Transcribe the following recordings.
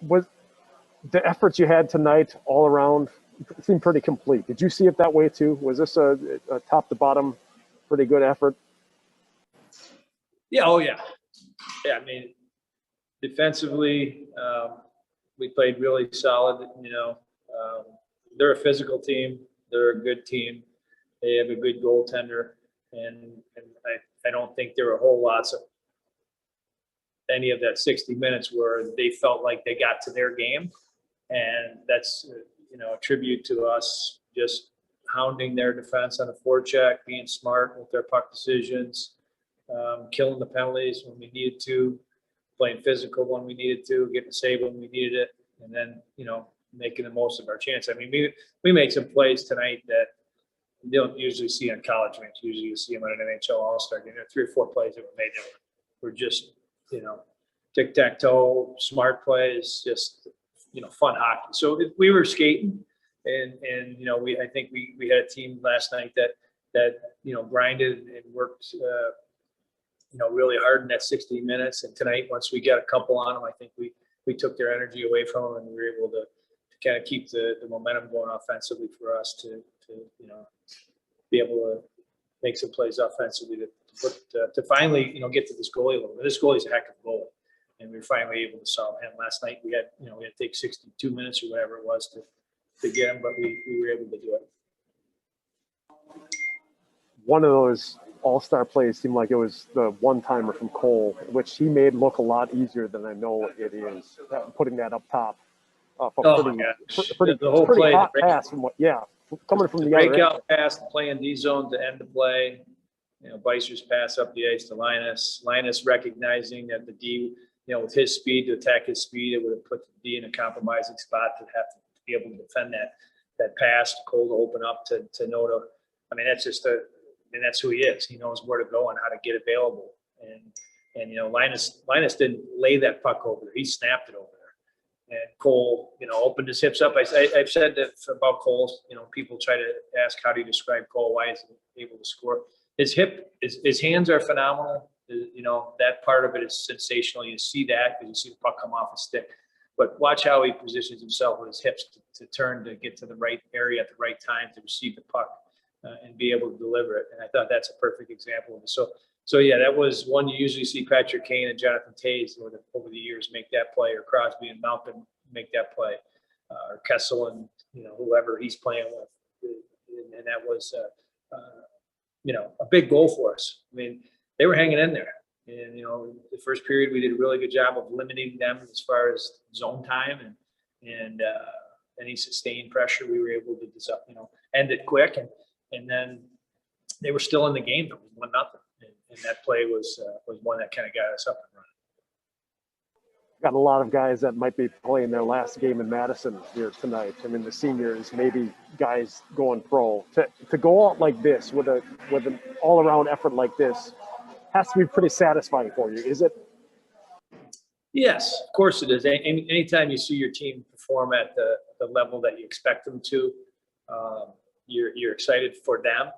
was the efforts you had tonight all around seemed pretty complete. Did you see it that way too? Was this a top to bottom pretty good effort? Yeah. Oh yeah. Yeah. I mean, defensively, we played really solid. They're a physical team. They're a good team. They have a good goaltender, and I don't think there were a whole lots of any of that 60 minutes where they felt like they got to their game, and that's a tribute to us just hounding their defense on the forecheck, being smart with their puck decisions, killing the penalties when we needed to, playing physical when we needed to, getting a save when we needed it, and then making the most of our chance. I mean, we made some plays tonight that you don't usually see on college games. Usually you see them at an NHL All-Star game. There are 3 or 4 plays that were made that were just tic-tac-toe, smart plays, just fun hockey. So we were skating, and I think we had a team last night that grinded and worked really hard in that 60 minutes. And tonight, once we got a couple on them, I think we took their energy away from them, and we were able to kind of keep the momentum going offensively for us to be able to make some plays offensively to finally get to this goalie a little bit. This goalie's a heck of a goalie, and we were finally able to solve him. Last night we had to take 62 minutes or whatever it was to get him, but we were able to do it. One of those all-star plays seemed like it was the one-timer from Cole, which he made look a lot easier than I know it is. Putting that up top. The whole play, hot pass from coming from the breakout pass, playing D zone to end the play. Beiser's pass up the ice to Linus. Linus recognizing that the D, with his speed to attack his speed, it would have put the D in a compromising spot to have to be able to defend that pass. Cole to open up to know to. I mean, that's just that's who he is. He knows where to go and how to get available. And Linus didn't lay that puck over there. He snapped it over there. And Cole, opened his hips up. I've said that about Cole. People try to ask, how do you describe Cole? Why is he able to score? His hands are phenomenal. That part of it is sensational. You see that because you see the puck come off his stick. But watch how he positions himself with his hips to turn to get to the right area at the right time to receive the puck and be able to deliver it. And I thought that's a perfect example of it. So yeah, that was one you usually see Patrick Kane and Jonathan Toews over the years make that play, or Crosby and Malkin make that play, or Kessel and whoever he's playing with, and that was a big goal for us. I mean, they were hanging in there, and the first period we did a really good job of limiting them as far as zone time and any sustained pressure. We were able to end it quick, and then they were still in the game. It was 1-0. And that play was one that kind of got us up and running. Got a lot of guys that might be playing their last game in Madison here tonight. I mean, the seniors, maybe guys going pro. To go out like this with an all-around effort like this has to be pretty satisfying for you, is it? Yes, of course it is. Anytime you see your team perform at the level that you expect them to, you're excited for them.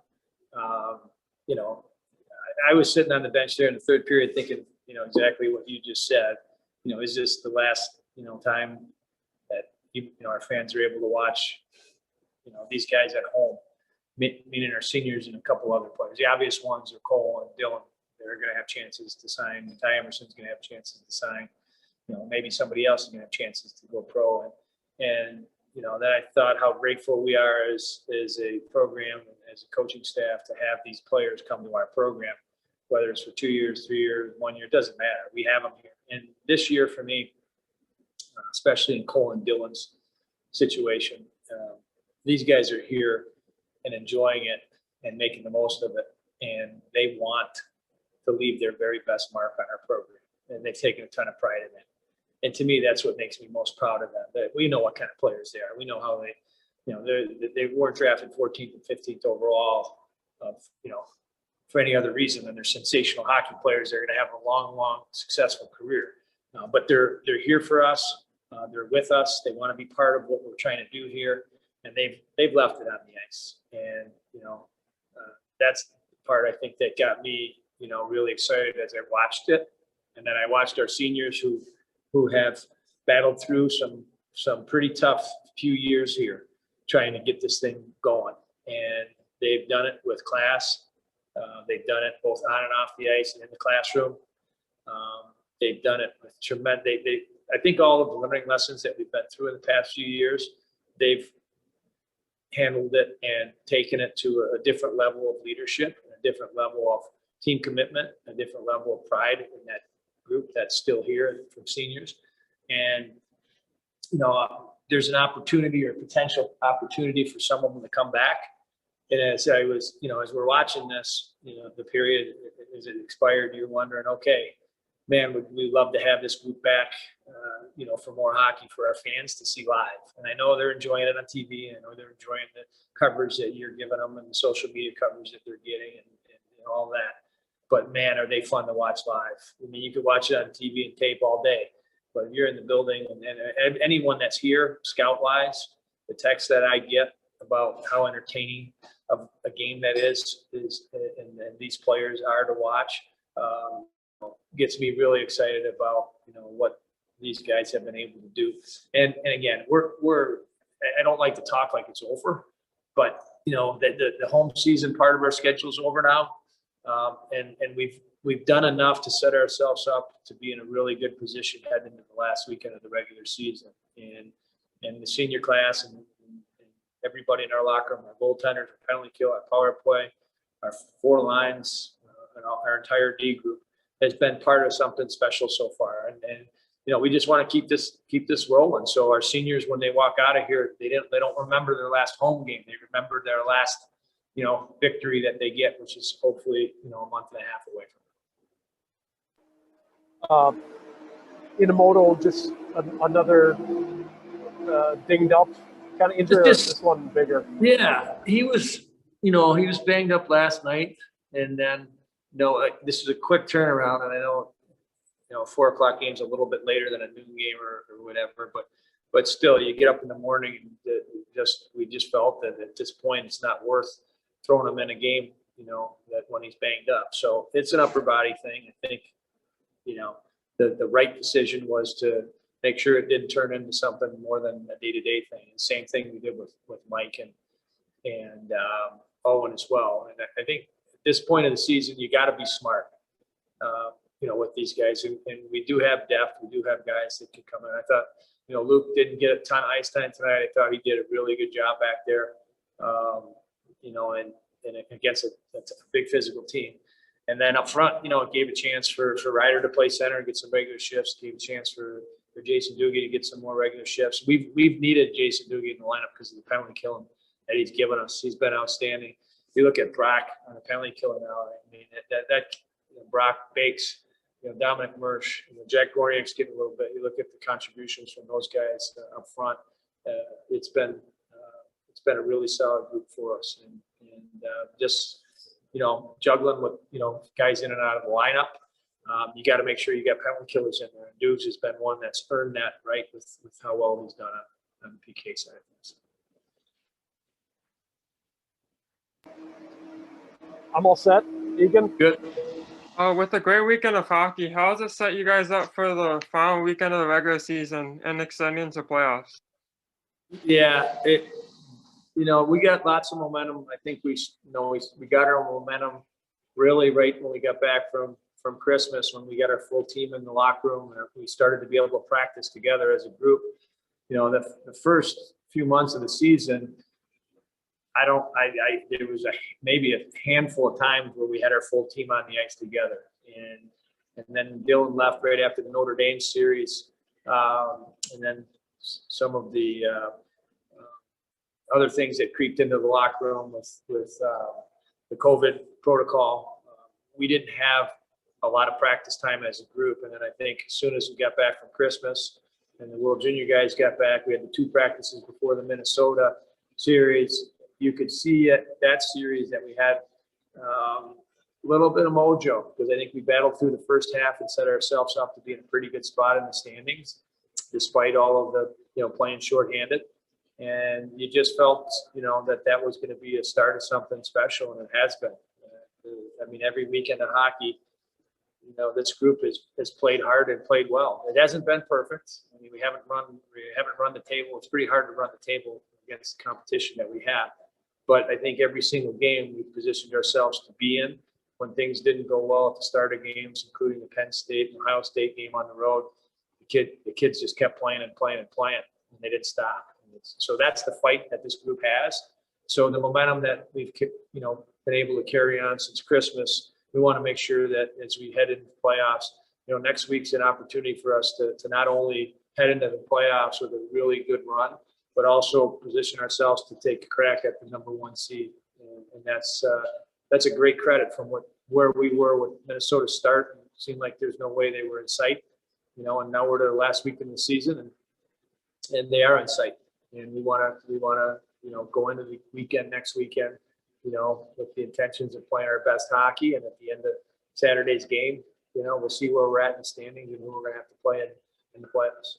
I was sitting on the bench there in the third period thinking, exactly what you just said. Is this the last, time that, our fans are able to watch, these guys at home, meaning our seniors and a couple other players. The obvious ones are Cole and Dylan. They're going to have chances to sign. Ty Emerson's going to have chances to sign. Maybe somebody else is going to have chances to go pro. And that I thought how grateful we are as a program and as a coaching staff to have these players come to our program, whether it's for 2 years, 3 years, 1 year, it doesn't matter. We have them here. And this year for me, especially in Cole and Dylan's situation, these guys are here and enjoying it and making the most of it. And they want to leave their very best mark on our program. And they've taken a ton of pride in it. And to me, that's what makes me most proud of them. That we know what kind of players they are. We know how they weren't drafted 14th and 15th overall, for any other reason than they're sensational hockey players. They're going to have a long, successful career. But they're here for us. They're with us. They want to be part of what we're trying to do here, and they've left it on the ice. And that's the part I think that got me really excited as I watched it. And then I watched our seniors who have battled through some pretty tough few years here trying to get this thing going. And they've done it with class. They've done it both on and off the ice and in the classroom. They've done it with tremendous. I think all of the learning lessons that we've been through in the past few years, they've handled it and taken it to a different level of leadership, a different level of team commitment, a different level of pride in that group that's still here from seniors. And, there's an opportunity or potential opportunity for some of them to come back. And as I was, as we're watching this, the period as it expired, you're wondering, okay, man, would we love to have this group back, for more hockey for our fans to see live. And I know they're enjoying it on TV. I know they're enjoying the coverage that you're giving them and the social media coverage that they're getting and all that. But man, are they fun to watch live. I mean, you could watch it on TV and tape all day, but if you're in the building and anyone that's here, scout-wise, the text that I get about how entertaining of a game that is and these players are to watch, gets me really excited about what these guys have been able to do. And again, I don't like to talk like it's over, but the home season part of our schedule is over now, and we've done enough to set ourselves up to be in a really good position heading into the last weekend of the regular season. And the senior class and everybody in our locker room, our goaltenders, our penalty kill, our power play, our four lines, and our entire D group has been part of something special so far. And we just want to keep this rolling. So our seniors, when they walk out of here, they don't remember their last home game. They remember their last, victory that they get, which is hopefully, a month and a half away from them. Inamoto, just another dinged up kind of injury. This one bigger. Yeah, he was banged up last night, and then this is a quick turnaround, and I know 4 o'clock game's a little bit later than a noon game or whatever, but still, you get up in the morning and we just felt that at this point it's not worth throwing him in a game, that when he's banged up. So it's an upper body thing. I think, the right decision was to make sure it didn't turn into something more than a day-to-day thing. And same thing we did with Mike and Owen as well. And I think at this point of the season, you got to be smart, with these guys. And we do have depth. We do have guys that can come in. I thought, Luke didn't get a ton of ice time tonight. I thought he did a really good job back there, and against a big physical team. And then up front, it gave a chance for Ryder to play center and get some regular shifts. Gave a chance for Jason Doogie to get some more regular shifts. We've needed Jason Doogie in the lineup because of the penalty killing that he's given us. He's been outstanding. You look at Brock on the penalty killing now. I mean, that Brock Bakes, Dominic Mersch, Jack Goriak's getting a little bit. You look at the contributions from those guys up front. It's been a really solid group for us, and just juggling with guys in and out of the lineup. You got to make sure you got penalty killers in there. And Dukes has been one that's earned that right with how well he's done on the PK side of things. I'm all set. Egan? Good. With a great weekend of hockey, how does it set you guys up for the final weekend of the regular season and extending into playoffs? Yeah, we got lots of momentum. I think we got our momentum really right when we got back from Christmas, when we got our full team in the locker room and we started to be able to practice together as a group. The first few months of the season, there was maybe a handful of times where we had our full team on the ice together, and then Dylan left right after the Notre Dame series, and then some of the other things that creeped into the locker room with the COVID protocol. We didn't have a lot of practice time as a group, and then I think as soon as we got back from Christmas and the World Junior guys got back, we had the 2 practices before the Minnesota series. You could see that series that we had a little bit of mojo, because I think we battled through the first half and set ourselves up to be in a pretty good spot in the standings, despite all of the playing shorthanded. And you just felt that was going to be a start of something special, and it has been. I mean, every weekend of hockey, this group has played hard and played well. It hasn't been perfect. I mean, we haven't run the table. It's pretty hard to run the table against the competition that we have. But I think every single game we've positioned ourselves to be in. When things didn't go well at the start of games, including the Penn State and Ohio State game on the road, the kids just kept playing and playing and playing, and they didn't stop. So that's the fight that this group has. So the momentum that we've been able to carry on since Christmas, we want to make sure that as we head into the playoffs, next week's an opportunity for us to not only head into the playoffs with a really good run, but also position ourselves to take a crack at the #1 seed. And that's a great credit from where we were with Minnesota start. It seemed like there's no way they were in sight, and now we're to the last week in the season, and they are in sight. And we want to go into the weekend next weekend, with the intentions of playing our best hockey. And at the end of Saturday's game, we'll see where we're at in the standings and who we're going to have to play in the playoffs.